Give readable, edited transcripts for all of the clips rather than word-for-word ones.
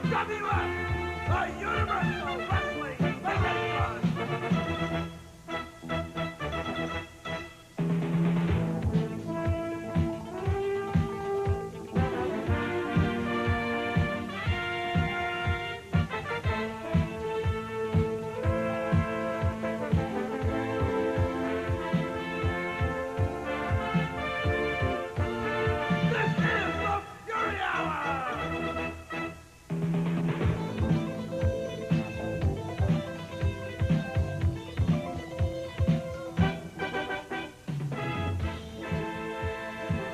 UWF, the Universal Wrestling Federation.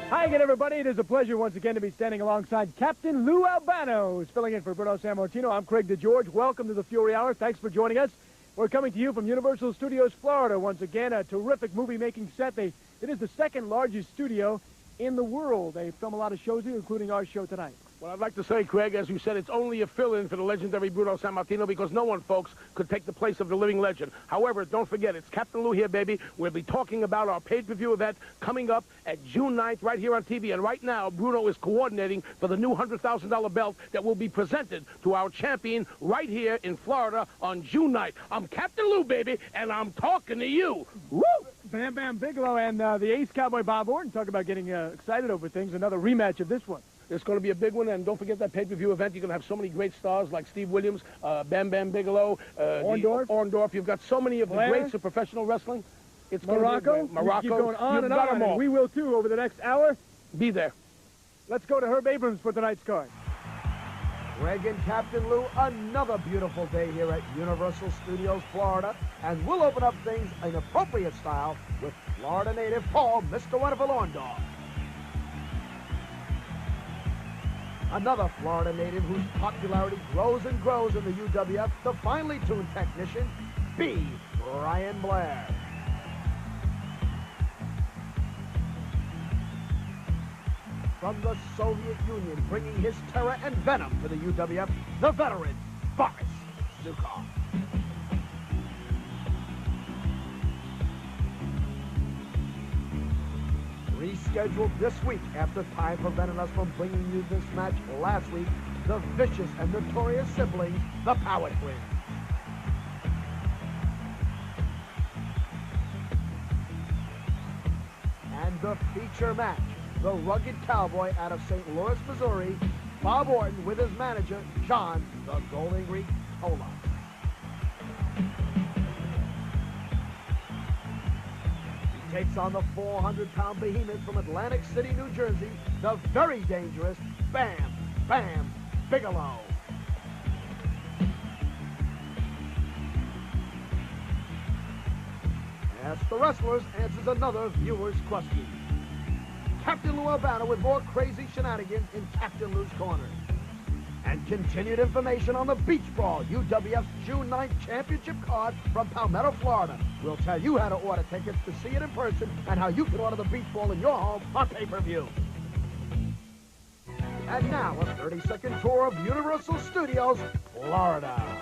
Hi again, everybody. It is a pleasure once again to be standing alongside Captain Lou Albano, who's filling in for Bruno Sammartino. I'm Craig DeGeorge. Welcome to the Fury Hour. Thanks for joining us. We're coming to you from Universal Studios, Florida. Once again, a terrific movie-making set. It is the second largest studio in the world. They film a lot of shows here, including our show tonight. Well, I'd like to say, Craig, as you said, it's only a fill-in for the legendary Bruno Sammartino because no one, folks, could take the place of the living legend. However, don't forget, it's Captain Lou here, baby. We'll be talking about our pay-per-view event coming up at June 9th right here on TV. And right now, Bruno is coordinating for the new $100,000 belt that will be presented to our champion right here in Florida on June 9th. I'm Captain Lou, baby, and I'm talking to you. Woo! Bam Bam Bigelow and the ace Cowboy Bob Orton talk about getting excited over things. Another rematch of this one. It's going to be a big one, and don't forget that pay-per-view event. You're going to have so many great stars like Steve Williams, Bam Bam Bigelow, Orndorff. You've got so many of the Blair. greats of professional wrestling. It's Morocco. Morocco. Keep going on You've and got on. 'em all. And we will, too, over the next hour. Be there. Let's go to Herb Abrams for tonight's card. Greg and Captain Lou, another beautiful day here at Universal Studios, Florida. And we'll open up things in appropriate style with Florida native Paul, Mr. Wonderful Orndorff. Another Florida native whose popularity grows and grows in the UWF, the finely tuned technician, B. Brian Blair. From the Soviet Union, bringing his terror and venom to the UWF, the veteran, Boris Zukov. Rescheduled this week after time prevented us from bringing you this match last week, the vicious and notorious siblings, the Power Twins. And the feature match, the rugged cowboy out of St. Louis, Missouri, Bob Orton with his manager, John the Golden Greek Tolos. He takes on the 400-pound behemoth from Atlantic City, New Jersey, the very dangerous Bam Bam Bigelow. Ask the Wrestlers answers another viewer's question. Captain Lou Albano with more crazy shenanigans in Captain Lou's Corner. And continued information on the Beach Brawl, UWF's June 9th championship card from Palmetto, Florida. We'll tell you how to order tickets to see it in person and how you can order the Beach Brawl in your home on pay-per-view. And now, a 30-second tour of Universal Studios, Florida.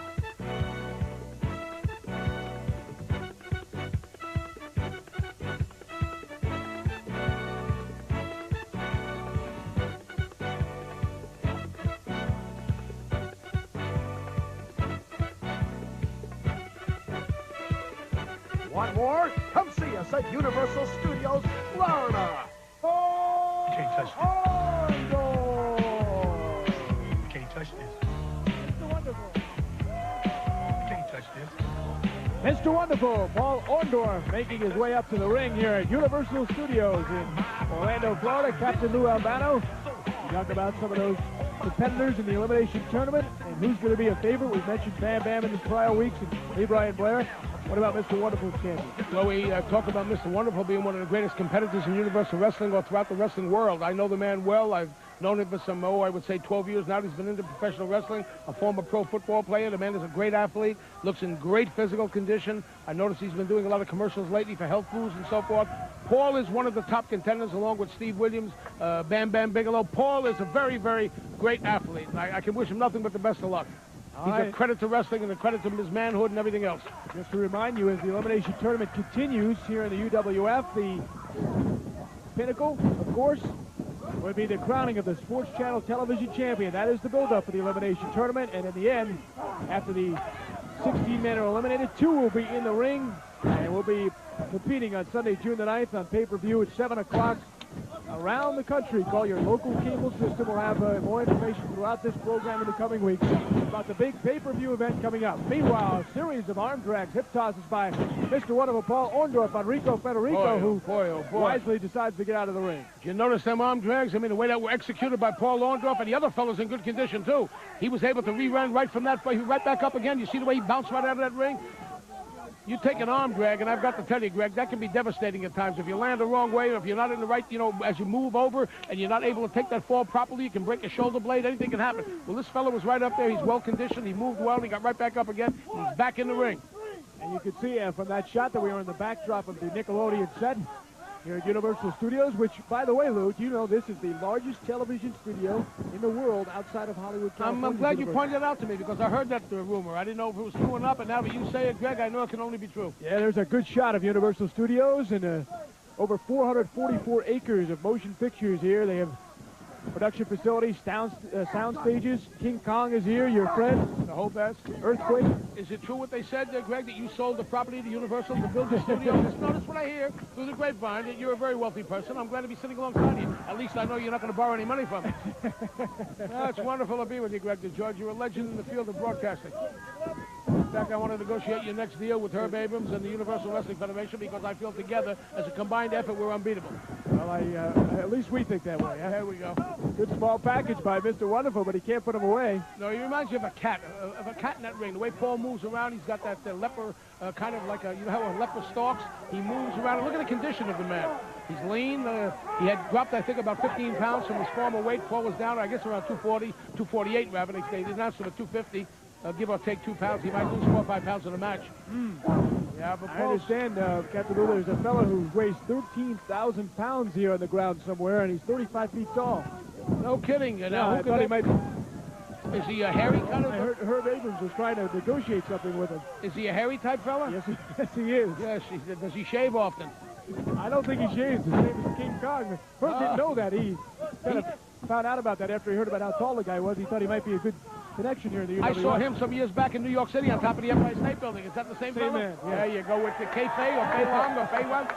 Want more? Come see us at Universal Studios, Florida. Oh, you can't touch this. Orndorff. You can't touch this. Mr. Wonderful. You can't touch this. Mr. Wonderful, Paul Orndorff, making his way up to the ring here at Universal Studios in Orlando, Florida. Captain Lou Albano. We talk about some of those competitors in the elimination tournament and who's going to be a favorite. We've mentioned Bam Bam in the prior weeks and Lee Brian Blair. What about Mr. Wonderful's champion? Well, we talk about Mr. Wonderful being one of the greatest competitors in Universal Wrestling or throughout the wrestling world. I know the man well. I've known him for some, I would say 12 years now. He's been into professional wrestling, a former pro football player. The man is a great athlete, looks in great physical condition. I noticed he's been doing a lot of commercials lately for health foods and so forth. Paul is one of the top contenders along with Steve Williams, Bam Bam Bigelow. Paul is a very, very great athlete. I can wish him nothing but the best of luck. He's a credit to wrestling and a credit to his manhood and everything else. Just to remind you, as the elimination tournament continues here in the UWF, the pinnacle, of course, would be the crowning of the Sports Channel television champion. That is the build-up for the elimination tournament. And in the end, after the 16 men are eliminated, 2 will be in the ring. And we'll be competing on Sunday, June the 9th on pay-per-view at 7 o'clock around the country. Call your local cable system. We'll have more information throughout this program in the coming weeks about the big pay-per-view event coming up. Meanwhile, a series of arm drags, hip tosses by Mr. Wonderful Paul Orndorff on Rico Frederico, who wisely decides to get out of the ring. Did you notice them arm drags? I mean, the way that were executed by Paul Orndorff, and the other fellow's in good condition, too. He was able to rerun right from that, right back up again. You see the way he bounced right out of that ring? You take an arm drag, and I've got to tell you, Greg, that can be devastating at times. If you land the wrong way, or if you're not in the right, as you move over, and you're not able to take that fall properly, you can break a shoulder blade. Anything can happen. Well, this fellow was right up there. He's well-conditioned. He moved well. He got right back up again. And he's back in the ring. And you can see from that shot that we are in the backdrop of the Nickelodeon set here at Universal Studios, which, by the way, Lou, you know this is the largest television studio in the world outside of Hollywood, California. I'm glad you pointed it out to me, because I heard that rumor. I didn't know if it was true or not, but now that you say it, Greg, I know it can only be true. Yeah, there's a good shot of Universal Studios and over 444 acres of motion pictures here. They have production facilities, sound stages. King Kong is here, your friend. The whole best. Earthquake. Is it true what they said, Greg, that you sold the property to Universal to build the studio? Just notice what I hear through the grapevine, that you're a very wealthy person. I'm glad to be sitting alongside you. At least I know you're not going to borrow any money from me. It's wonderful to be with you, Greg DeGeorge. You're a legend in the field of broadcasting. In fact, I want to negotiate your next deal with Herb Abrams and the Universal Wrestling Federation, because I feel together, as a combined effort, we're unbeatable. Well, at least we think that way. Huh? There we go. Good small package by Mr. Wonderful, but he can't put him away. No, he reminds you of a cat in that ring. The way Paul moves around, he's got that leper, kind of like you know how a leper stalks? He moves around. And look at the condition of the man. He's lean. He had dropped, I think, about 15 pounds from his former weight. Paul was down, I guess, around 240, 248, rather. They announced him at 250. Give or take 2 pounds. He might lose 4 or 5 pounds in a match. Yeah, but I understand, Captain Lou, there's a fellow who weighs 13,000 pounds here on the ground somewhere, and he's 35 feet tall. No kidding. I thought he might be. Is he a hairy kind of? I heard Herb Abrams was trying to negotiate something with him. Is he a hairy type fella? Yes, he is. Yes. Does he shave often? I don't think he shaves. His name is King Kong. Herb didn't know that. He kind of found out about that after he heard about how tall the guy was. He thought he might be a good connection here in the UWF. I saw him some years back in New York City on top of the Empire State Building. Is that the same fella? Man, yeah. There you go with the K-Fay or Fay-Long or Fay-One.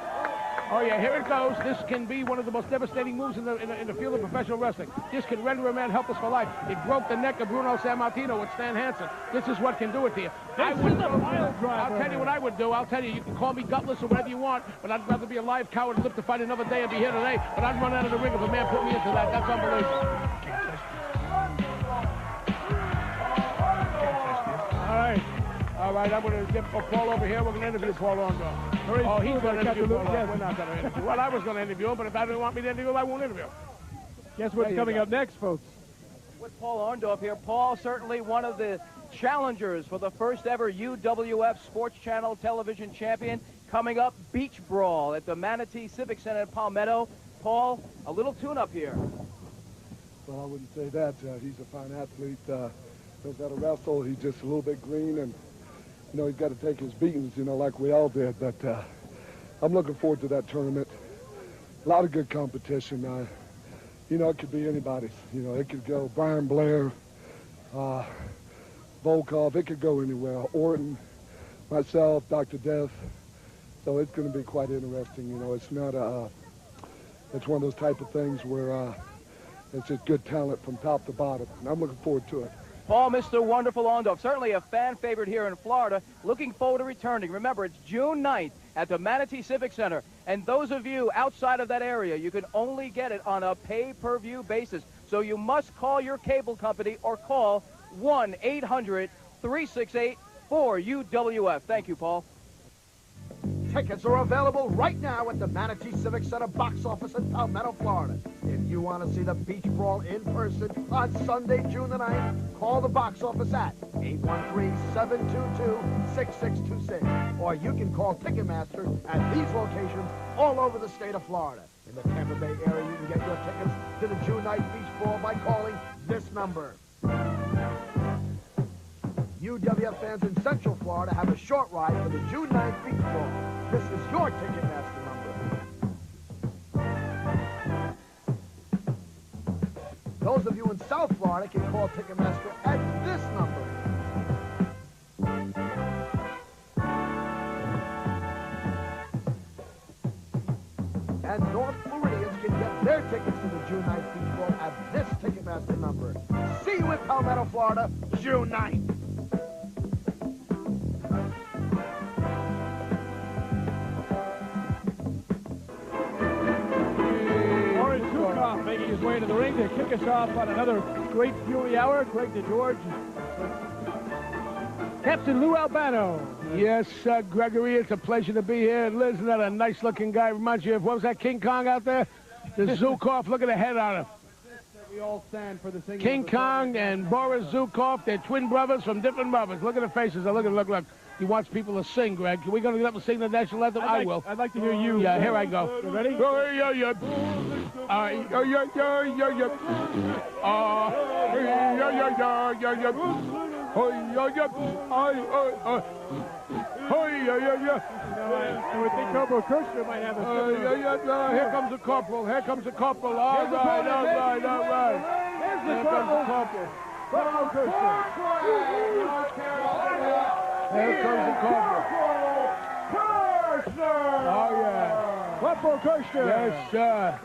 Oh, yeah, here it goes. This can be one of the most devastating moves in the field of professional wrestling. This can render a man helpless for life. It broke the neck of Bruno Sammartino with Stan Hansen. This is what can do it to you. I'll tell you what I would do. I'll tell you, you can call me gutless or whatever you want, but I'd rather be a live coward and live to fight another day and be here today. But I'd run out of the ring if a man put me into that. That's unbelievable. All right, I'm going to get Paul over here. We're going to interview Paul Orndorff. Oh, he's going to interview Paul. We're not going to interview. Well, I was going to interview him, but if I didn't want me to interview him, I won't interview him. Guess what's coming up next, folks? With Paul Orndorff here. Paul, certainly one of the challengers for the first ever UWF Sports Channel television champion. Coming up, Beach Brawl at the Manatee Civic Center in Palmetto. Paul, a little tune-up here. Well, I wouldn't say that. He's a fine athlete. Knows how to wrestle. He's just a little bit green, and he's got to take his beatings, like we all did. But I'm looking forward to that tournament. A lot of good competition. It could be anybody's. It could go Brian Blair, Volkov. It could go anywhere. Orton, myself, Dr. Death. So it's going to be quite interesting. It's not it's one of those type of things where it's just good talent from top to bottom. And I'm looking forward to it. Paul, Mr. Wonderful Orndorff, certainly a fan favorite here in Florida. Looking forward to returning. Remember, it's June 9th at the Manatee Civic Center. And those of you outside of that area, you can only get it on a pay-per-view basis. So you must call your cable company or call 1-800-368-4UWF. Thank you, Paul. Tickets are available right now at the Manatee Civic Center box office in Palmetto, Florida. If you want to see the Beach Brawl in person on Sunday, June the 9th, call the box office at 813-722-6626. Or you can call Ticketmaster at these locations all over the state of Florida. In the Tampa Bay area, you can get your tickets to the June 9th Beach Brawl by calling this number. UWF fans in Central Florida have a short ride for the June 9th Beach Brawl. This is your Ticketmaster number. Those of you in South Florida can call Ticketmaster at this number. And North Floridians can get their tickets to the June 9th Beach Ball at this Ticketmaster number. See you in Palmetto, Florida, June 9th. Making his way to the ring to kick us off on another great Fury Hour. Craig DeGeorge. Captain Lou Albano. Yes, Gregory, it's a pleasure to be here. Liz, isn't that a nice-looking guy? Reminds you of, what was that, King Kong out there? The Zukov, look at the head on him. We all stand for the singing. King Kong and Boris Zukov, they're twin brothers from different mothers. Look at the faces. Look. He wants people to sing, Greg. Can we go to get up and sing the national anthem? I will. I'd like to hear you. Yeah, here I go. You ready? I would think Corporal Kirshner might have a similar... Here comes the corporal. Here comes the corporal. All right. Here's the corporal. Corporal Kirshner. Here comes the corporal. Kirshner! Oh, yeah. Corporal Kirshner. Yes, sir.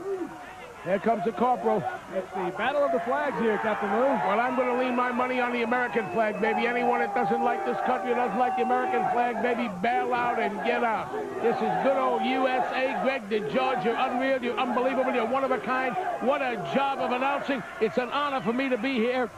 Here comes the corporal. It's the battle of the flags here, Captain Lou. Well, I'm going to lean my money on the American flag, baby. Anyone that doesn't like this country, doesn't like the American flag, baby, bail out and get out. This is good old USA. Greg DeGeorge, you're unreal. You're unbelievable. You're one of a kind. What a job of announcing. It's an honor for me to be here,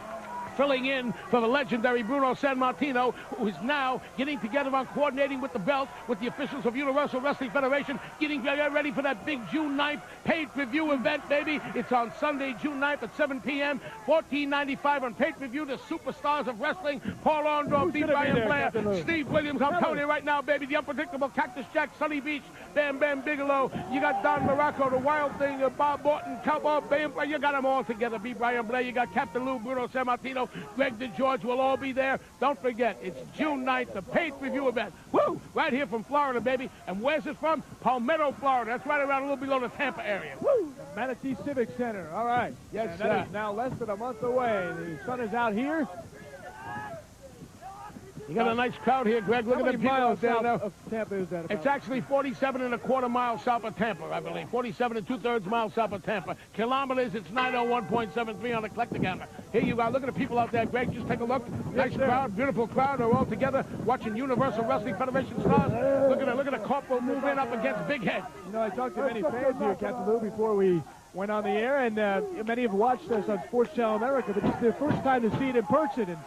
filling in for the legendary Bruno Sammartino, who is now getting together on coordinating with the belt, with the officials of Universal Wrestling Federation, getting ready for that big June 9th pay-per-view event, baby. It's on Sunday, June 9th at 7 p.m., $14.95 on pay-per-view. The superstars of wrestling, Paul Orndorff, Brian Blair, Steve Williams. I'm telling you right now, baby, the unpredictable Cactus Jack, Sonny Beach, Bam Bam Bigelow. You got Don Morocco, the Wild Thing, Bob Orton, Cowboy, Bam. You got them all together. B. Brian Blair. You got Captain Lou, Bruno Sammartino, Greg DeGeorge will all be there. Don't forget, it's June 9th, the pay-per-view event. Woo! Right here from Florida, baby. And where's it from? Palmetto, Florida. That's right around a little below the Tampa area. Woo! The Manatee Civic Center. All right. Yes, and sir. that is now less than a month away. The sun is out here. You got a nice crowd here, Greg. Look at the people out there now. Of Tampa is that about? It's actually 47.25 miles south of Tampa, I believe. 47 2/3 miles south of Tampa. Kilometers, it's 901.73 on the collectometer. Here you go. Look at the people out there, Greg. Just take a look. Nice crowd, beautiful crowd. They're all together watching Universal Wrestling Federation stars. Look at the corporal move in up against Big Head. You know, I talked to many fans here, Captain Lou, before we went on the air, and many have watched us on Sports Channel America, but it's their first time to see it in person, and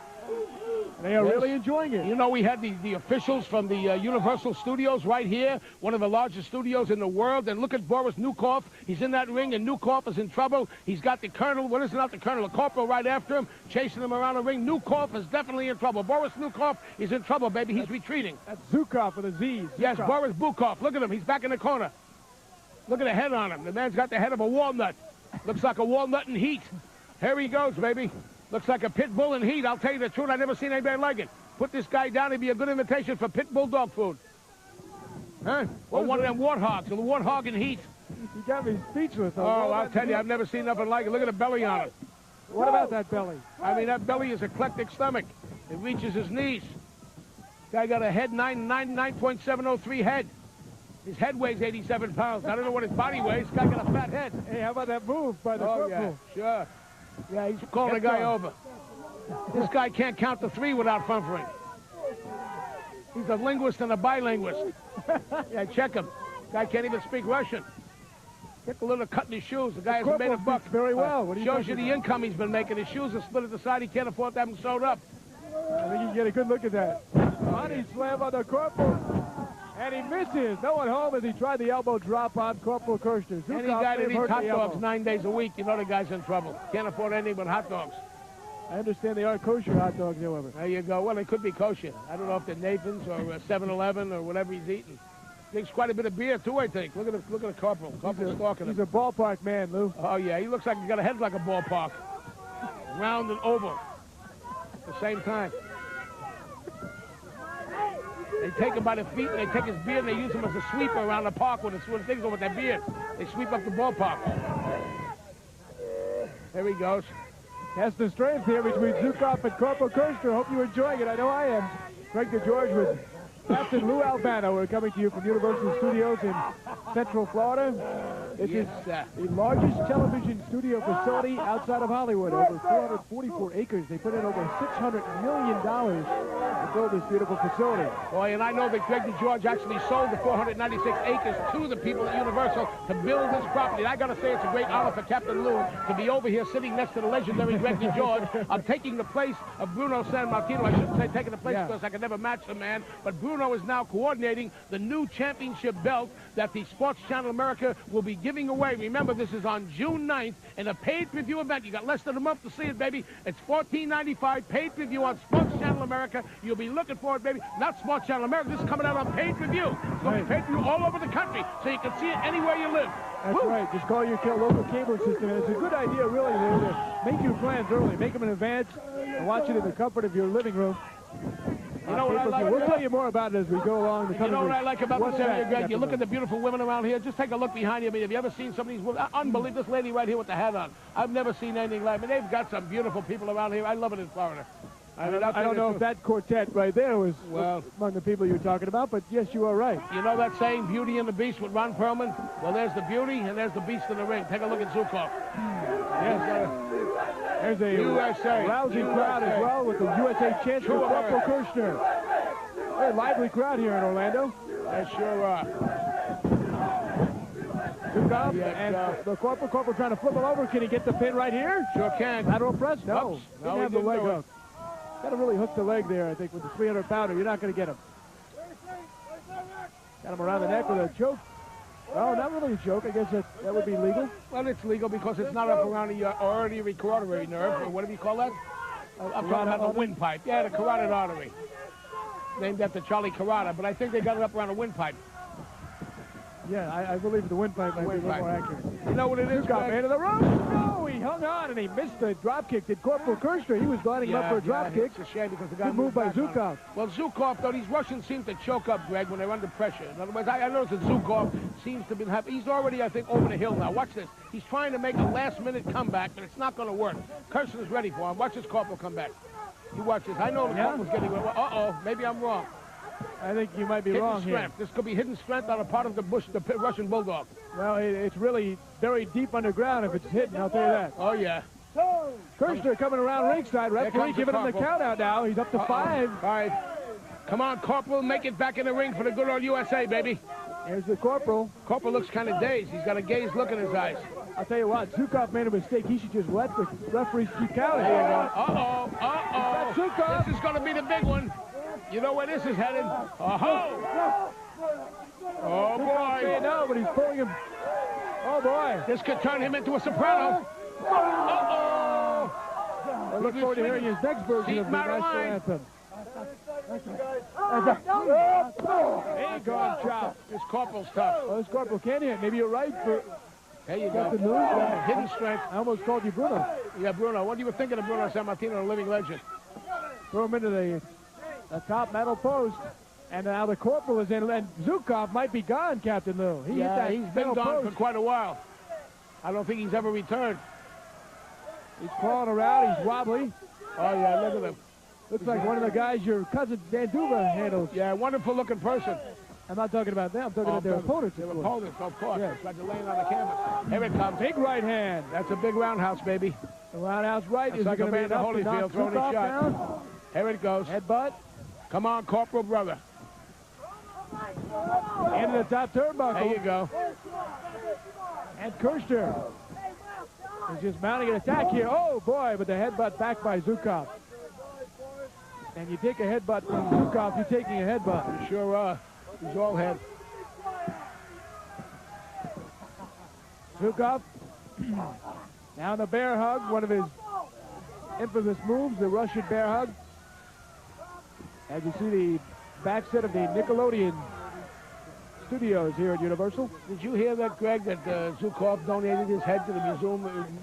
they are really enjoying it. You know, we had the officials from the Universal Studios right here, one of the largest studios in the world. And look at Boris Nukov. He's in that ring, and Nukov is in trouble. He's got the colonel, what is it, not the colonel, the corporal right after him, chasing him around the ring. Nukov is definitely in trouble. Boris Nukov is in trouble, baby. He's retreating. That's Zukov with a Z. Zukov. Yes, Boris Bukov. Look at him. He's back in the corner. Look at the head on him. The man's got the head of a walnut. Looks like a walnut in heat. Here he goes, baby. Looks like a pit bull in heat. I'll tell you the truth. I've never seen anybody like it. Put this guy down. He'd be a good invitation for pit bull dog food. Huh? Or one of them warthogs. A warthog in heat. You got me speechless. Oh, I'll tell you. I've never seen nothing like it. Look at the belly on it. What about that belly? I mean, that belly is eclectic stomach. It reaches his knees. Guy got a head, 9.703 head. His head weighs 87 pounds. I don't know what his body weighs. Guy got a fat head. Hey, how about that move by the corporal? Yeah, sure. Yeah, he's calling the guy over. This guy can't count to 3 without fumbling. He's a linguist and a bilinguist. Yeah, check him. Guy can't even speak Russian. Get a little cut in his shoes. The guy hasn't made a buck. Very well. What shows you the income he's been making. His shoes are split at the side. He can't afford to have them sewed up. I think you can get a good look at that. Body slam on the corporal. And he misses. No one home as he tried the elbow drop on Corporal Kirshner. Any guy that eats hot dogs 9 days a week, you know the guy's in trouble. Can't afford anything but hot dogs. I understand they are kosher hot dogs, however. There you go. Well, they could be kosher. I don't know if they're Nathan's or 7-Eleven or whatever he's eating. Drinks quite a bit of beer, too, I think. Look at the corporal. Corporal's stalking him. He's a ballpark man, Lou. Oh, yeah. He looks like he's got a head like a ballpark. Round and oval at the same time. They take him by the feet, and they take his beard, and they use him as a sweeper around the park when things go with their beard. They sweep up the ballpark. There he goes. Test the strength here between Zukov and Corporal Kirshner. Hope you're enjoying it. I know I am. Craig DeGeorge with Captain Lou Albano. We're coming to you from Universal Studios in Central Florida. This is the largest television studio facility outside of Hollywood. Over 444 acres. They put in over $600 million to build this beautiful facility. Boy, and I know that Craig DeGeorge actually sold the 496 acres to the people at Universal to build this property. And I got to say, it's a great honor for Captain Lou to be over here sitting next to the legendary Craig DeGeorge. I'm taking the place of Bruno Sammartino. I shouldn't say taking the place because I could never match the man. But Bruno is now coordinating the new championship belt that the Sports Channel America will be giving away. Remember, this is on June 9th in a paid-per-view event. You got less than a month to see it, baby. It's $14.95 paid-per-view on Sports Channel America. You'll be looking for it, baby. Not Sports Channel America. This is coming out on paid-per-view. It's going to be paid-per-view all over the country, so you can see it anywhere you live. That's right. Just call your local cable system. And it's a good idea, really, to make your plans early. Make them in advance and watch it in the comfort of your living room. You know what I like? We'll tell you more about it as we go along. You know what I like about this area, Greg? You look at the beautiful women around here. Just take a look behind you. I mean, have you ever seen some of these women? Unbelievable. This lady right here with the hat on. I've never seen anything like it. They've got some beautiful people around here. I love it in Florida. I don't know if that quartet right there was among the people you were talking about, but yes, you are right. You know that saying, Beauty and the Beast with Ron Perlman? Well, there's the beauty and there's the beast in the ring. Take a look at Zukov. Yes, there's a USA. rousing crowd as well with the USA champion, Corporal Kirshner. Very lively crowd here in Orlando. They sure are. Zukov and the Corporal trying to flip him over. Can he get the pin right here? Sure can. Lateral press? No. Oops. Didn't have the leg hook. Got to really hook the leg there, I think, with the 300-pounder. You're not going to get him. Got him around the neck with a choke. Oh, not really a choke. I guess that would be legal. Well, it's legal because it's not up around the artery carotid nerve. Or what do you call that? I'm talking about the windpipe. Yeah, the carotid artery. Named after Charlie Carrata, but I think they got it up around a windpipe. Yeah, I believe the windpipe might be a little more accurate. You know what it is, got man of the rope. No, he hung on and he missed the drop kick. Did Corporal Kirshner? He was lining him up for a drop kick. It's a shame because the guy good move by Zukov. Well, Zukov, though, these Russians seem to choke up, Greg, when they're under pressure. In other words, I noticed that Zukov seems to be he's already, I think, over the hill now. Watch this. He's trying to make a last-minute comeback, but it's not going to work. Kirshner's ready for him. Watch this Corporal come back. You watch this. I know the Corporal's getting well. Uh-oh, maybe I'm wrong. I think you might be wrong here. This could be hidden strength on a part of the Russian Bulldog. Well, it's really very deep underground if it's hidden, I'll tell you that. Oh, yeah. Kirshner coming around ringside. Referee giving him the count out now. He's up to 5. All right. Come on, Corporal. Make it back in the ring for the good old USA, baby. Here's the Corporal. Corporal looks kind of dazed. He's got a gaze look in his eyes. I'll tell you what, Zukov made a mistake. He should just let the referee keep counting. Uh-oh. Zukov. This is going to be the big one. You know where this is headed? Oh, boy. No, but he's pulling him. Oh, boy. This could turn him into a soprano. Uh-oh. I look forward to hearing his next version of the national anthem. Hey, gone chop. This Corporal's tough. Oh, this Corporal can hit. Maybe you're right. There you go. Hidden strength. I almost called you Bruno. Yeah, Bruno. What do you think of Bruno Sammartino, a living legend? Throw him into the top metal post. And now the Corporal is in. And Zukov might be gone, Captain Lou. He's been gone for quite a while. I don't think he's ever returned. He's crawling around. He's wobbly. Oh, yeah, look at him. Looks like one of the guys your cousin Dan Duva handles. Yeah, wonderful-looking person. I'm not talking about them. I'm talking about their opponents. Their opponents, of course. Yes. It's like they're laying on the canvas. Here it comes. Big right hand. That's a big roundhouse, baby. The roundhouse right. That's is like going to be enough to knock Zukov down? Here it goes. Headbutt. Come on, Corporal brother. Into the top turnbuckle. There you go. And Kirshner is just mounting an attack here. Oh, boy, but the headbutt back by Zukov. And you take a headbutt from Zukov, you're taking a headbutt. You sure are. He's all head. Zukov. Now in the bear hug, one of his infamous moves, the Russian bear hug. As you see the backset of the Nickelodeon studios here at Universal. Did you hear that, Greg, that Zukov donated his head to the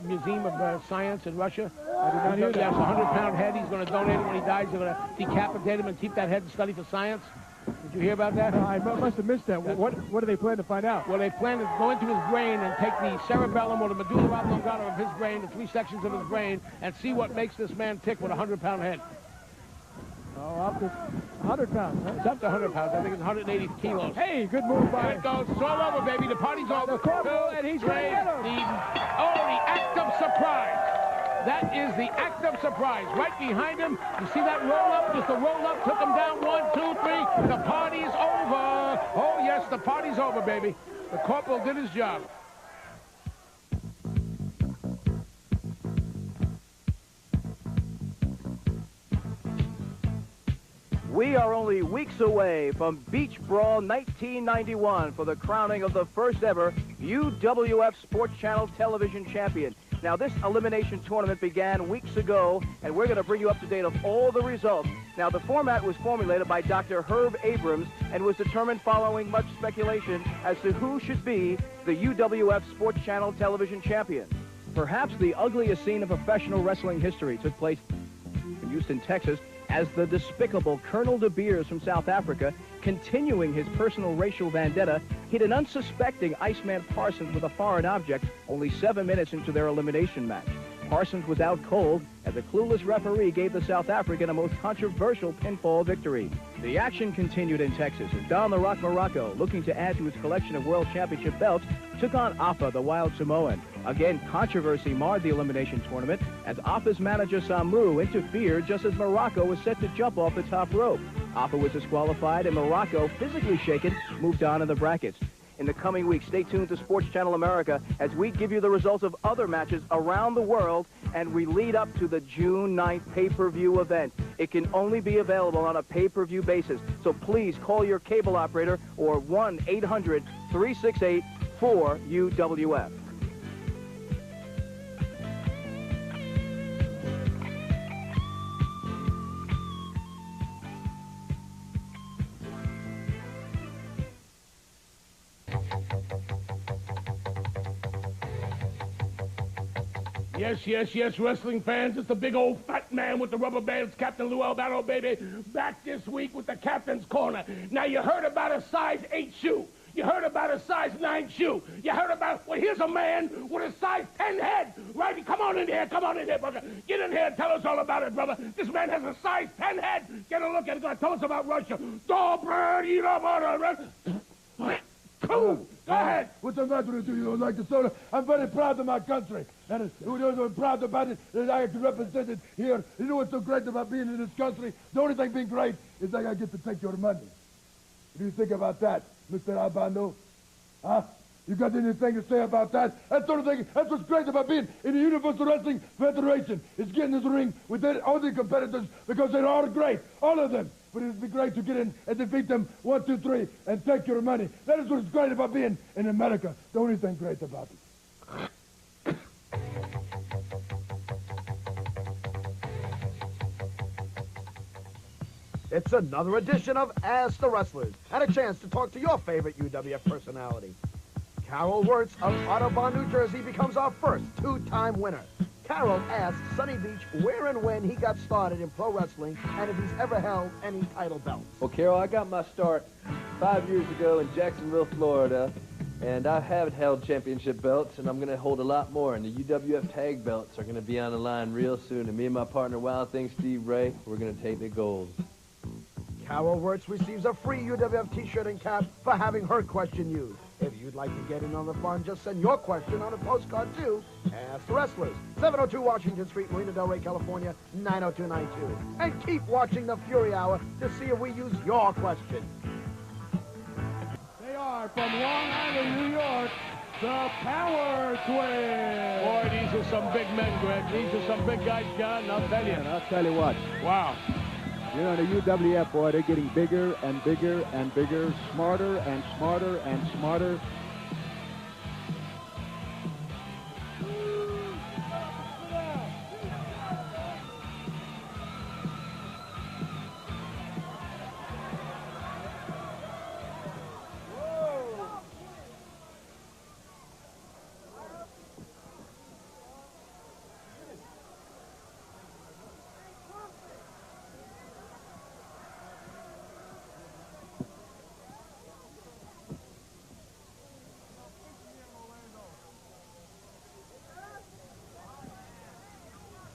Museum of Science in Russia? I did not hear that. That's a 100-pound head. He's going to donate it when he dies. They're going to decapitate him and keep that head and study for science. Did Did you hear about that? I must have missed that. What do they plan to find out? Well, they plan to go into his brain and take the cerebellum or the medulla oblongata of his brain, the 3 sections of his brain, and see what makes this man tick with a 100-pound head. Oh, up to 100 pounds. Huh? It's up to 100 pounds. I think it's 180 kilos. Hey, good move by. Here it goes. It's all over, baby. The party's over. The corporal, and he's going to get him. The act of surprise. That is the act of surprise. Right behind him. You see that roll-up? Just the roll-up took him down. 1, 2, 3. The party's over. Oh, yes, the party's over, baby. The corporal did his job. We are only weeks away from Beach Brawl 1991 for the crowning of the first ever UWF Sports Channel television champion. Now, this elimination tournament began weeks ago, and we're going to bring you up to date of all the results. Now, the format was formulated by Dr. Herb Abrams and was determined following much speculation as to who should be the UWF Sports Channel television champion. Perhaps the ugliest scene of professional wrestling history took place in Houston, Texas, as the despicable Colonel De Beers from South Africa, continuing his personal racial vendetta, hit an unsuspecting Iceman Parsons with a foreign object only 7 minutes into their elimination match. Parsons was out cold as a clueless referee gave the South African a most controversial pinfall victory. The action continued in Texas as Don the Rock Morocco, looking to add to his collection of World Championship belts, took on Afa, the Wild Samoan. Again, controversy marred the elimination tournament as Afa's manager Samu interfered just as Morocco was set to jump off the top rope. Afa was disqualified and Morocco, physically shaken, moved on in the brackets. In the coming weeks, stay tuned to Sports Channel America as we give you the results of other matches around the world and we lead up to the June 9th pay-per-view event. It can only be available on a pay-per-view basis, so please call your cable operator or 1-800-368-4UWF. Yes, wrestling fans. It's the big old fat man with the rubber bands, Captain Lou Albano, baby. Back this week with the Captain's Corner. Now, you heard about a size 8 shoe. You heard about a size 9 shoe. You heard about, well, here's a man with a size 10 head. Right? Come on in here, brother. Get in here and tell us all about it, brother. This man has a size 10 head. Get a look at it. Tell us about Russia. Dog eat up on it. Cool. Go ahead. What's the matter with you? You don't like the soda? I'm very proud of my country. And I'm proud about it that I can represent it here. You know what's so great about being in this country? The only thing being great is that I get to take your money. What do you think about that, Mr. Albano? Huh? You got anything to say about that? That's the only thing. That's what's great about being in the Universal Wrestling Federation. Is getting in the ring with all the competitors because they're all great, all of them. But it'd be great to get in and defeat them 1, 2, 3 and take your money. That is what's great about being in America. The only thing great about it. It's another edition of Ask the Wrestlers and a chance to talk to your favorite UWF personality. Carol Wirtz of Audubon, New Jersey becomes our first 2-time winner. Carol asked Sonny Beach where and when he got started in pro wrestling and if he's ever held any title belts. Well, Carol, I got my start 5 years ago in Jacksonville, Florida, and I have held championship belts, and I'm going to hold a lot more, and the UWF tag belts are going to be on the line real soon, and me and my partner, Wild Thing Steve Ray, we're going to take the gold. Carol Wirtz receives a free UWF t-shirt and cap for having her question used. If you'd like to get in on the fun, just send your question on a postcard to Ask the Wrestlers, 702 Washington Street, Marina Del Rey, California, 90292. And keep watching the Fury Hour to see if we use your question. They are from Long Island, New York, the Power Twins. Boy, these are some big men, Greg. These are some big guys, John. I'll tell you. And I'll tell you what. Wow. You know, the UWF, boy, they're getting bigger and bigger and bigger, smarter and smarter and smarter.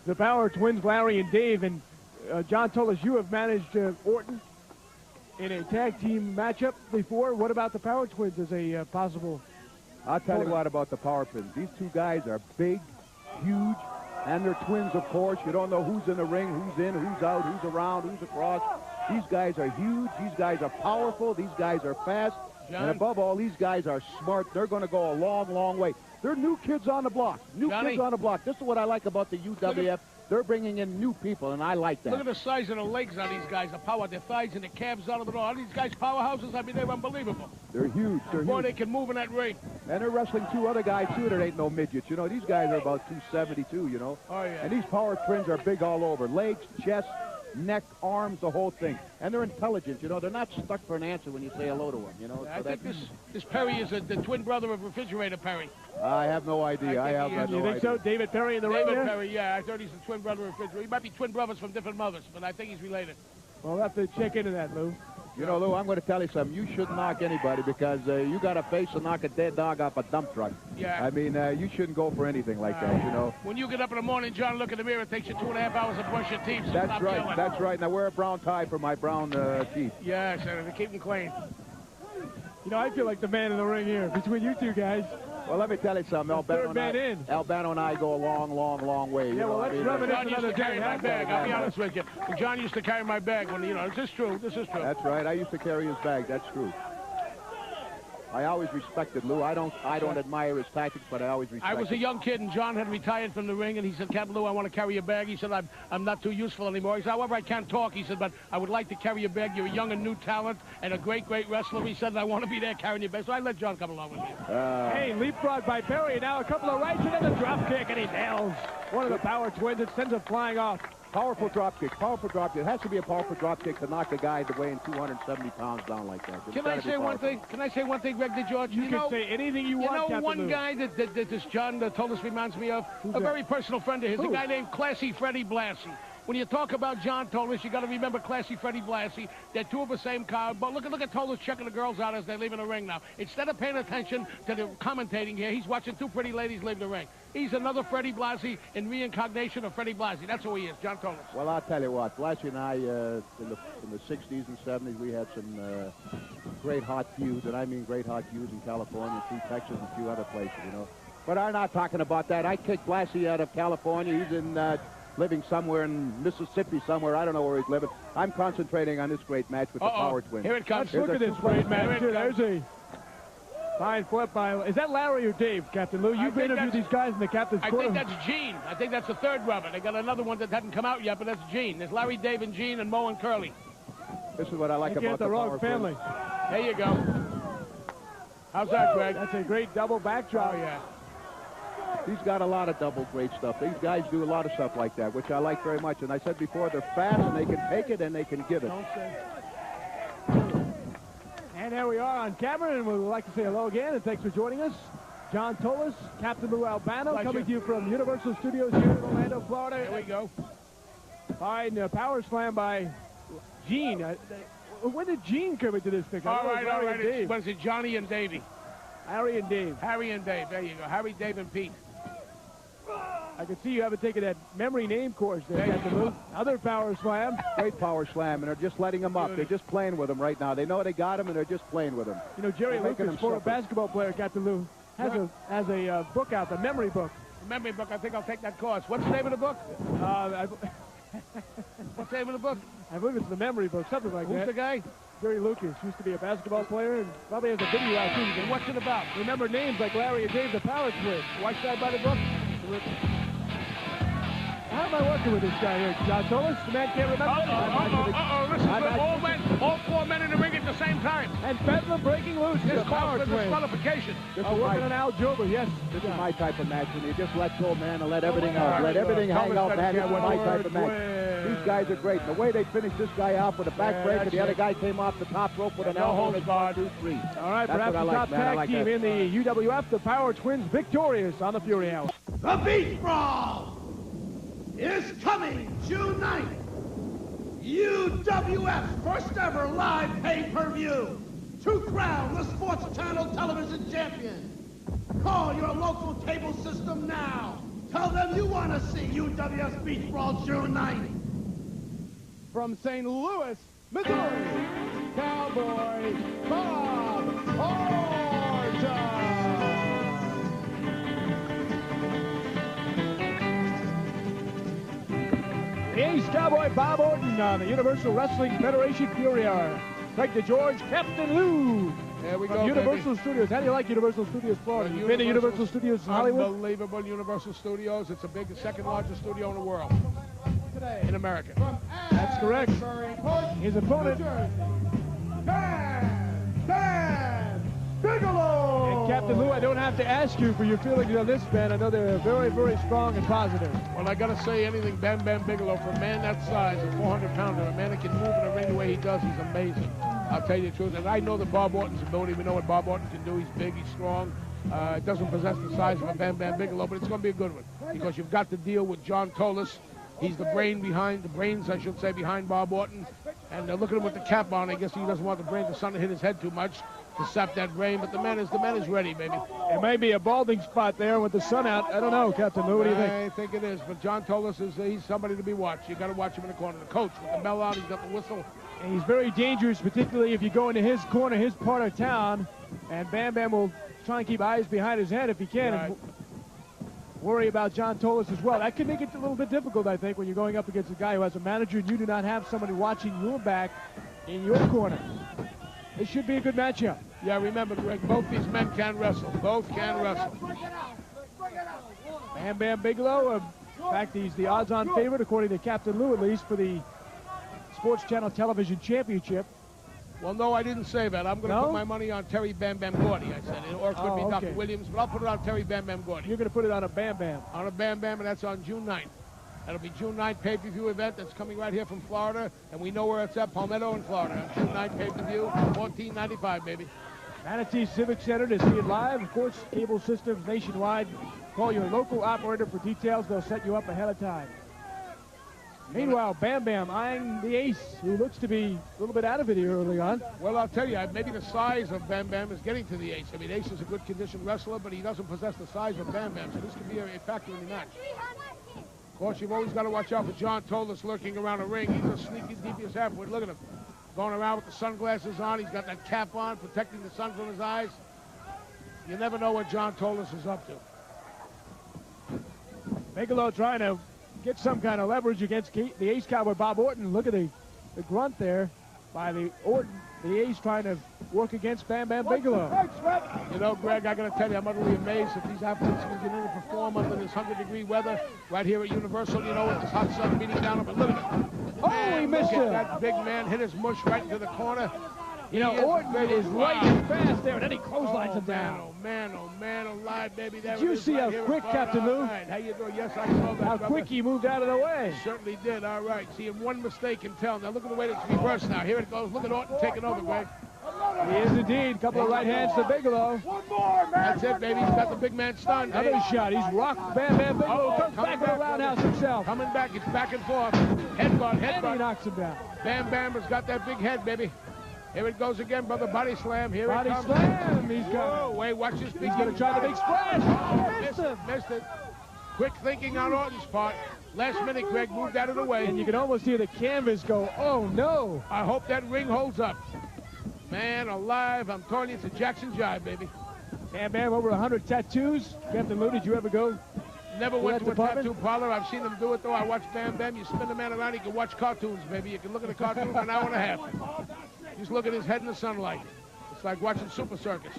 the Power Twins, Larry and Dave. And John Tolos, you have managed Orton in a tag team matchup before. What about the Power Twins as a possible? I'll tell you what about the Power Twins. These two guys are big, huge, and they're twins, of course. You don't know who's in the ring, who's in, who's out, who's around, who's across. These guys are huge. These guys are powerful. These guys are fast. John? And above all, these guys are smart. They're going to go a long, long way. They're new kids on the block. New Johnny? kids on the block. This is what I like about the UWF. They're bringing in new people, and I like that. Look at the size of the legs on these guys, the power, their thighs and the calves out of it all. These guys powerhouses, I mean, they're unbelievable. They're huge. They're Boy, huge. they can move in that ring. And they're wrestling two other guys, too, that ain't no midgets. You know, these guys are about 272, you know. Oh, yeah. And these Power Twins are big all over. Legs, chest, neck, arms, the whole thing. And they're intelligent, you know. They're not stuck for an answer when you say hello to them, you know. I So think that- this Perry is the twin brother of Refrigerator Perry. I have no idea. I have he is. no You think idea. so? David Perry in the ring David there? Perry, yeah. I thought he's the twin brother of Refrigerator. He might be twin brothers from different mothers, but I think he's related. Well, we'll have to check into that, Lou. You know, Lou, I'm going to tell you something. You shouldn't knock anybody because you got a face to knock a dead dog off a dump truck. Yeah. I mean, you shouldn't go for anything like that, you know. When you get up in the morning, John, look in the mirror, it takes you 2.5 hours to brush your teeth. So That's stop right. yelling. That's right. Now, wear a brown tie for my brown teeth. Yes, and to keep them clean. You know, I feel like the man in the ring here between you two guys. Well, let me tell you something. Third man in. Albano and I go a long, long, long way. Yeah, well, let's rub it in John used another to carry day. my huh? bag. I'll be honest with you. John used to carry my bag when, you know, this is true. This is true. That's right. I used to carry his bag. That's true. I always respected Lou. I don't admire his tactics, but I always respect I was a him. young kid, and John had retired from the ring, and he said, Captain Lou, I want to carry your bag. He said, I'm not too useful anymore. He said, however, I can't talk. He said, but I would like to carry your bag. You're a young and new talent and a great, great wrestler. He said, I want to be there carrying your bag. So I let John come along with me. Hey, leapfrog by Perry. And now a couple of rights and then a drop kick, and he nails one of the Power Twins. It sends him flying off. Powerful drop kick. Powerful drop kick. It has to be a powerful drop kick to knock a guy weighing 270 pounds down like that. It's Can gotta I be say one powerful. thing? Can I say one thing, Greg DeGeorge? You can say anything you want, Captain one Lou. guy that this John Tolos reminds me of? A that? very personal friend of his, Who? a guy named Classy Freddie Blassie. When you talk about John Tolos, you got to remember Classy Freddie Blassie. They're two of the same car. But look at Tolos checking the girls out as they leave in the ring now. Instead of paying attention to the commentating here, he's watching two pretty ladies leave the ring. He's another Freddie Blassie in reincarnation of Freddie Blassie. That's who he is, John Tolos. Well, I'll tell you what. Blassie and I, in the 60s and 70s, we had some great hot feuds, and I mean great hot feuds in California, through Texas, and a few other places, you know. But I'm not talking about that. I kicked Blassie out of California. He's in living somewhere in Mississippi somewhere. I don't know where he's living. I'm concentrating on this great match with the Power Twins. Here it comes. Let's look at this super great match. match. There's a fine flip by... Is that Larry or Dave, Captain Lou? You've think interviewed that's- these guys in the captain's I corner. think that's Gene. I think that's the third brother. They got another one that hasn't come out yet, but that's Gene. There's Larry, Dave, and Gene, and Mo and Curly. This is what I like You about get the the wrong Power family. Twins. There you go. How's that, Greg? That's a great double backdrop. Oh, yeah. He's got a lot of double great stuff. These guys do a lot of stuff like that, which I like very much. And I said before, they're fast and they can take it and they can give it. Don't say. And there we are on camera, and we would like to say hello again, and thanks for joining us. John Tolos, Captain Lou Albano, Pleasure. coming to you from Universal Studios here in Orlando, Florida. There we go. Fine power slam by Gene. When did Gene come into this thing? All right. Dave. What is it, Johnny and Davey? Harry and Dave. Harry and Dave. There you go. Harry, Dave, and Pete. I can see you haven't taken that memory name course there, Captain Lou. Other power slam. Great power slam, and they're just letting him up. They're just playing with him right now. They know they got him, and they're just playing with him. You know, Jerry They're making Lucas, him former suffer. basketball player, Captain Lou, has a book out, the memory book. Memory book. I think I'll take that course. What's the name of the book? What's the name of the book? I believe it's the memory book, something like Who's that. the guy? Jerry Lucas used to be a basketball player and probably has a video out too. And what's it about? Remember names like Larry and Dave, the Power Twins. Why should I buy the book? How am I working with this guy here? John Tolos, the man can't remember. This is all four men in the ring at the same time. And Bedlam breaking loose. This The Power calls for Twins. disqualification. This Oh, is working my, on Al Jober, yes. this is my type of match, when you just let go, man, and let everything All out. right, Let everything hang Thomas out, man. This is doesn't my care type of what match. word. These guys are great. The way they finished this guy off with a backbreaker, the other guy came off the top rope with an No elbow. holds and barred. 1, 2, 3. All right, That's perhaps what I the like, top man. I tag like team that. in the UWF, the Power Twins, victorious on the Fury Hour. The Beach Brawl is coming June 9th. UWF's first ever live pay-per-view to crown the Sports Channel television champion. Call your local cable system now Tell them you want to see UWF Beach Brawl June 9th. From St. Louis, Missouri, Cowboy Bob Orton. The Ace Cowboy Bob Orton on the Universal Wrestling Federation Fury Hour. Craig DeGeorge, Captain Lou. There we From go, Universal baby. Studios. How do you like Universal Studios Florida? You've been to Universal Studios in Hollywood? Unbelievable Universal Studios. It's the second largest studio in the world. In America. That's correct. His opponent, Bigelow! and Captain Lou, I don't have to ask you for your feelings on this man. I know they're very, very strong and positive. Well, I got to say anything, Bam Bam Bigelow, for a man that size, a 400-pounder, a man that can move in the ring the way he does, he's amazing. I'll tell you the truth. And I know that Bob Orton's ability. We know what Bob Orton can do. He's big, he's strong. Doesn't possess the size of a Bam Bam Bigelow, but it's going to be a good one because you've got to deal with John Tolos. He's the brains, I should say, behind Bob Orton. And look at him with the cap on. I guess he doesn't want the sun to hit his head too much to sap that brain. But the man is ready, baby. It may be a balding spot there with the sun out. I don't know, Captain Lou. What do you think? I think it is. But John Tolos he's somebody to be watched. You got to watch him in the corner. The coach with the bell out. He's got the whistle. And he's very dangerous, particularly if you go into his corner, his part of town. And Bam Bam will try and keep eyes behind his head if he can. Right. And worry about John Tolos as well. That can make it a little bit difficult, I think, when you're going up against a guy who has a manager and you do not have somebody watching your back in your corner. It should be a good matchup. Yeah, remember, Greg, both these men can wrestle. Both can wrestle. Bam Bam Bigelow, in fact, he's the odds-on favorite, according to Captain Lou, at least, for the Sports Channel Television Championship. Well, no, I didn't say that. I'm going to No? put my money on Terry Bam Bam Gordy, I said. Or it could be Dr. okay. Williams, but I'll put it on Terry Bam Bam Gordy. You're going to put it on a Bam Bam. On a Bam Bam, and that's on June 9th. That'll be June 9th pay-per-view event that's coming right here from Florida, and we know where it's at, Palmetto in Florida. June 9th pay-per-view, $14.95, baby. Manatee Civic Center to see it live. Of course, cable systems nationwide. Call your local operator for details. They'll set you up ahead of time. Meanwhile, Bam Bam eyeing the Ace, who looks to be a little bit out of it here early on. Well, I'll tell you, maybe the size of Bam Bam is getting to the Ace. I mean, Ace is a good conditioned wrestler, but he doesn't possess the size of Bam Bam, so this could be a factor in the match. Of course, you've always got to watch out for John Tolos lurking around the ring. He's a sneaky, devious halfwit. Look at him. Going around with the sunglasses on. He's got that cap on, protecting the sun from his eyes. You never know what John Tolos is up to. Bigelow trying to get some kind of leverage against the Ace Cowboy Bob Orton. Look at the grunt there by the Orton. The Ace trying to work against Bam Bam Bigelow. You know, Greg, I got to tell you, I'm utterly amazed that these athletes can get in and perform under this 100-degree weather right here at Universal. You know, with this hot sun beating down on. Look at it. Oh, he missed it. That big man hit his mush right into the corner. You know, Orton is light and fast there, and then he clotheslines him down. Oh, man, alive, baby. Did you see how quick, Captain Lou? How you doing? Yes, I saw that. How quick he moved out of the way. Certainly did. All right. See, in one mistake can tell. Now, look at the way it's reversed now. Here it goes. Look at Orton taking over, Greg. He is indeed. Couple of right hands to Bigelow. One more, man. That's it, baby. He's got the big man stunned. Another shot. He's rocked Bam Bam Bigelow. Comes back to the roundhouse himself. Coming back. It's back and forth. Headbutt, And he headbutt. knocks him down. Bam Bam has got that big head, baby. Here it goes again, brother. Body slam. Here Body it comes. slam. He's Whoa, got. wait, watch this. He's going to try the big splash. Oh, Missed it. Quick thinking on Orton's part. Last minute, Greg moved out of the way. And you can almost hear the canvas go, oh, no. I hope that ring holds up. Man alive, I'm telling you, it's a Jackson Jive, baby. Bam Bam, over 100 tattoos. Captain Lou, did you ever go? Never went that to a department? tattoo parlor. I've seen them do it, though. I watch Bam Bam. You spin the man around, you can watch cartoons, baby. You can look at a cartoon for an hour and a half. Just look at his head in the sunlight. It's like watching Super Circus.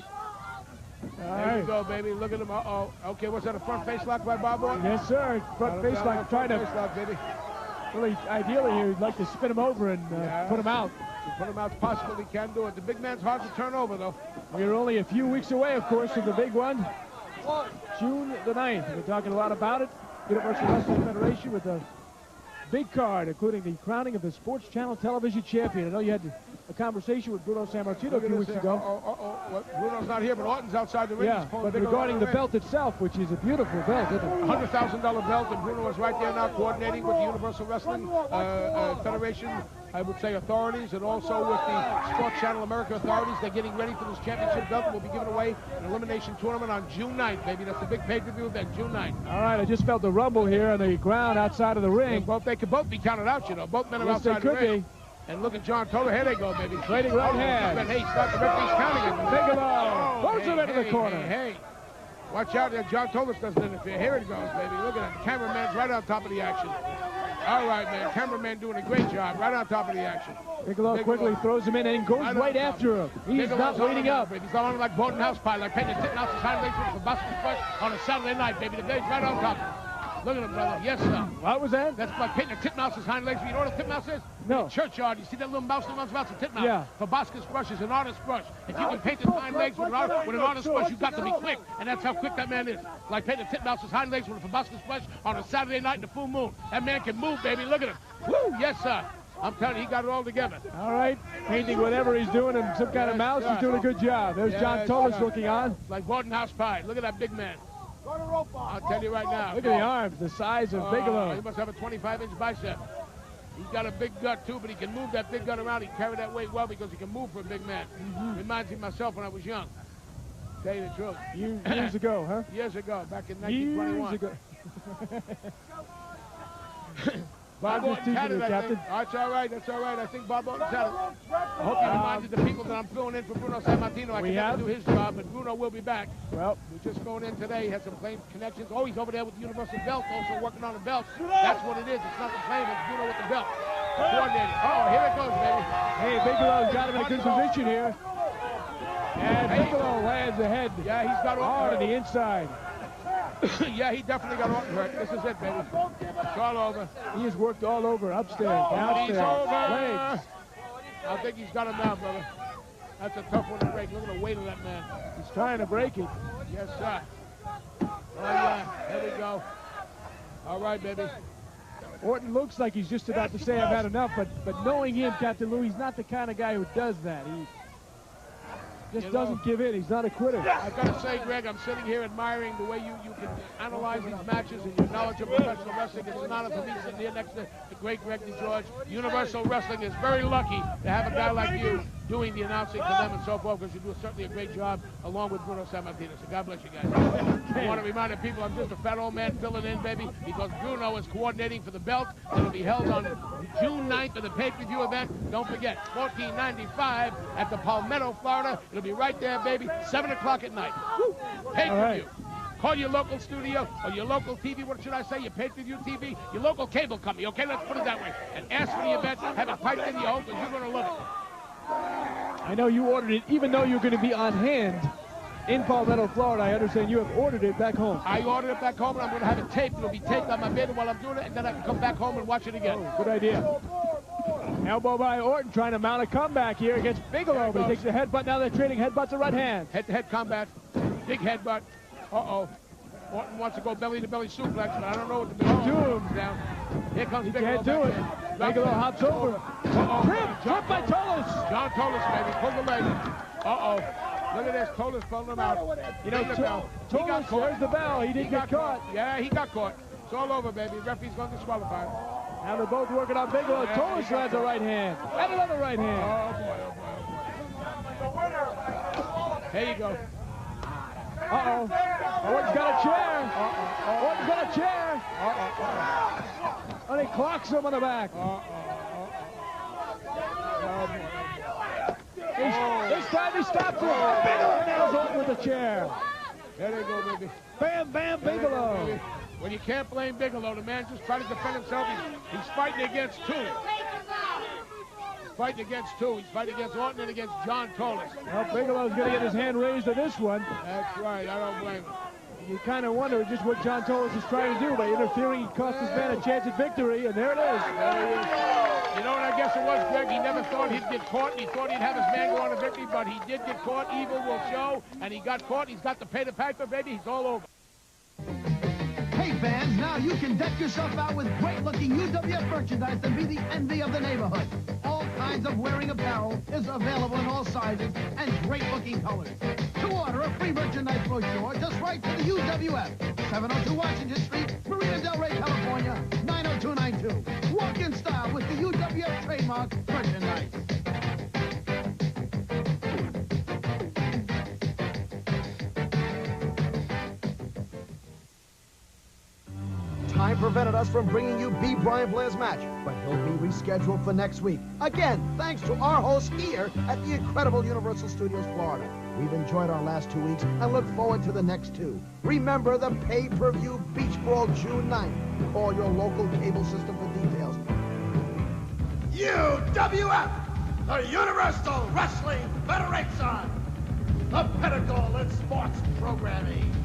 There you go, baby. Look at him. Uh-oh. Okay, what's that, a front face lock by Bob Orton? Yes, sir. Front face lock. Trying Face to, lock, baby. really, ideally, you'd like to spin him over and put him out. Put him out, possibly can do it. The big man's hard to turn over, though. We're only a few weeks away, of course, from the big one. June the 9th. We're talking a lot about it. Universal Wrestling Federation with a big card, including the crowning of the Sports Channel Television Champion. I know you had a conversation with Bruno Sammartino a few weeks ago. What? Bruno's not here, but Orton's outside the ring. Yeah, but regarding the belt itself, which is a beautiful belt, isn't it? $100,000 belt, and Bruno is right there now coordinating with the Universal Wrestling Federation I would say, authorities, and also with the Sports Channel America authorities. They're getting ready for this championship belt that will be given away in an elimination tournament on June 9th, baby. That's the big pay-per-view event, June 9th. All right, I just felt the rumble here on the ground outside of the ring. They could both be counted out, you know. Both men are Yes, outside they the could ring. be. And look at John Tolos. Here they go, baby. Trading right hand. Hey, start the referee's counting it. Bigelow throws him into the corner. Hey. Watch out there. John Tolos doesn't interfere. Here it goes, baby. Look at that. Cameraman's right on top of the action. All right, man. Cameraman doing a great job. Right on top of the action. Bigelow quickly throws him in and goes right after him. He's not waiting up. He's on him like Bolton House Pie, like Peyton Tittenhouse's hind legs for Boston Squash on a Saturday night, baby. The guy's right on top. Look at him, brother. Yes, sir. What was that? That's like Peyton Tittenhouse's hind legs. You know what a titmouse is? No. In the churchyard, you see that little mouse that runs about? It's a titmouse. Yeah. Proboscis brush is an artist's brush. If you can paint his hind legs with an artist's brush, you've got to be quick. And that's how quick that man is. Like Peyton Tittenhouse's hind legs with a proboscis brush on a Saturday night in the full moon. That man can move, baby. Look at him. Woo! Yes, sir. I'm telling you, he got it all together. All right. Painting whatever he's doing in some kind of mouse. He's doing a good job. There's John Tolos looking on. Like Bolton House Pie. Look at that big man. I'll tell you right now. Look at the arms, the size of Bigelow. He must have a 25-inch bicep. He's got a big gut, too, but he can move that big gut around. He can carry that weight well because he can move for a big man. Reminds me of myself when I was young. Tell you the truth. Years ago, huh? Years ago, back in 1921. Years ago. Bob Orton's had it, I think. That's all right. That's all right. I think Bob Orton's had it. I hope you reminded the people that I'm filling in for Bruno Sammartino. I can never do his job, but Bruno will be back. Well, we're just going in today. He has some claim connections. Oh, he's over there with the Universal Belt, also working on the belt. That's what it is. It's not the claim. It's Bruno with the belt. Coordinating. Oh, here it goes, baby. Hey, Bigelow's got him in a good position here. And Bigelow lands ahead. Yeah, he's got hard on the inside. Yeah, he definitely got Orton hurt. This is it, baby. It's all over. He has worked all over, upstairs, downstairs, He's over. legs. I think he's got him now, brother. That's a tough one to break. Look at the weight of that man. He's trying to break it. Yes, sir. Oh, yeah. Here we go. All right, baby. Orton looks like he's just about to say, I've had enough, but knowing him, Captain Lou, he's not the kind of guy who does that. He just doesn't give in. He's not a quitter. I've got to say, Greg, I'm sitting here admiring the way you can analyze these matches and your knowledge of professional wrestling. It's an honor for me sitting here next to the great Greg DeGeorge. Universal Wrestling is very lucky to have a guy like you doing the announcing for them and so forth, because you do certainly a great job along with Bruno Sammartino. So God bless you guys. I want to remind the people I'm just a fat old man filling in, baby, because Bruno is coordinating for the belt that will be held on June 9th in the pay-per-view event. Don't forget, $14.95 at the Palmetto, Florida. It'll be right there, baby, 7 o'clock at night. Pay-per-view. Right. Call your local studio or your local TV, what should I say, your pay-per-view TV, your local cable company, okay? Let's put it that way. And ask for the event, have it piped in your home, because you're going to love it. I know you ordered it, even though you're going to be on hand in Palmetto, Florida. I understand you have ordered it back home. I ordered it back home, and I'm going to have it taped. It'll be taped on my bed while I'm doing it, and then I can come back home and watch it again. Oh, good idea. Elbow by Orton, trying to mount a comeback here against Bigelow. But he takes the headbutt. Now they're trading headbutts at right hand. Head-to-head combat. Big headbutt. Uh-oh. Orton wants to go belly-to-belly suplex, but I don't know what to do. Down. Here comes Bigelow. Can't do it. Bigelow hops over. Trip by Tolos. John Tolos, baby. Pull the leg. Uh-oh. Look at this. Tolos pulling him out. You know, Tolos, there's the bell. He didn't get caught. Yeah, he got caught. It's all over, baby. Referee's going to disqualify him. Now they're both working on Bigelow. Tolos lands a right hand. And another right hand. Oh, boy. Here you go. Uh-oh. Orton's got a chair. Orton's got a chair. And he clocks him on the back. This time he stops him. Bigelow nails Orton with the chair. There they go, baby. Bam, bam, Bigelow. Well, you can't blame Bigelow. The man just tried to defend himself. He's fighting against two. He's fighting against Orton and against John Tolos. Well, Bigelow's going to get his hand raised to this one. That's right. I don't blame him. You kind of wonder just what John Tolos is trying to do. By interfering, he cost his man a chance at victory, and there it is. There he is. You know what I guess it was, Greg? He never thought he'd get caught, and he thought he'd have his man go on to victory, but he did get caught. Evil will show, and he got caught. He's got to pay the piper, baby. He's all over. Hey, fans, now you can deck yourself out with great-looking UWF merchandise and be the envy of the neighborhood. All kinds of wearing apparel is available in all sizes and great-looking colors. To order a free merchandise brochure, just write to the UWF, 702 Washington Street, Marina Del Rey, California, 90292. Walk in style with the UWF trademark. trademark merchandise. Time prevented us from bringing you B. Brian Blair's match, but he'll be rescheduled for next week. Again, thanks to our hosts here at the incredible Universal Studios Florida. We've enjoyed our last 2 weeks and look forward to the next 2. Remember the pay-per-view Beach Brawl June 9th. Call your local cable system for details. UWF, the Universal Wrestling Federation, the pinnacle in sports programming.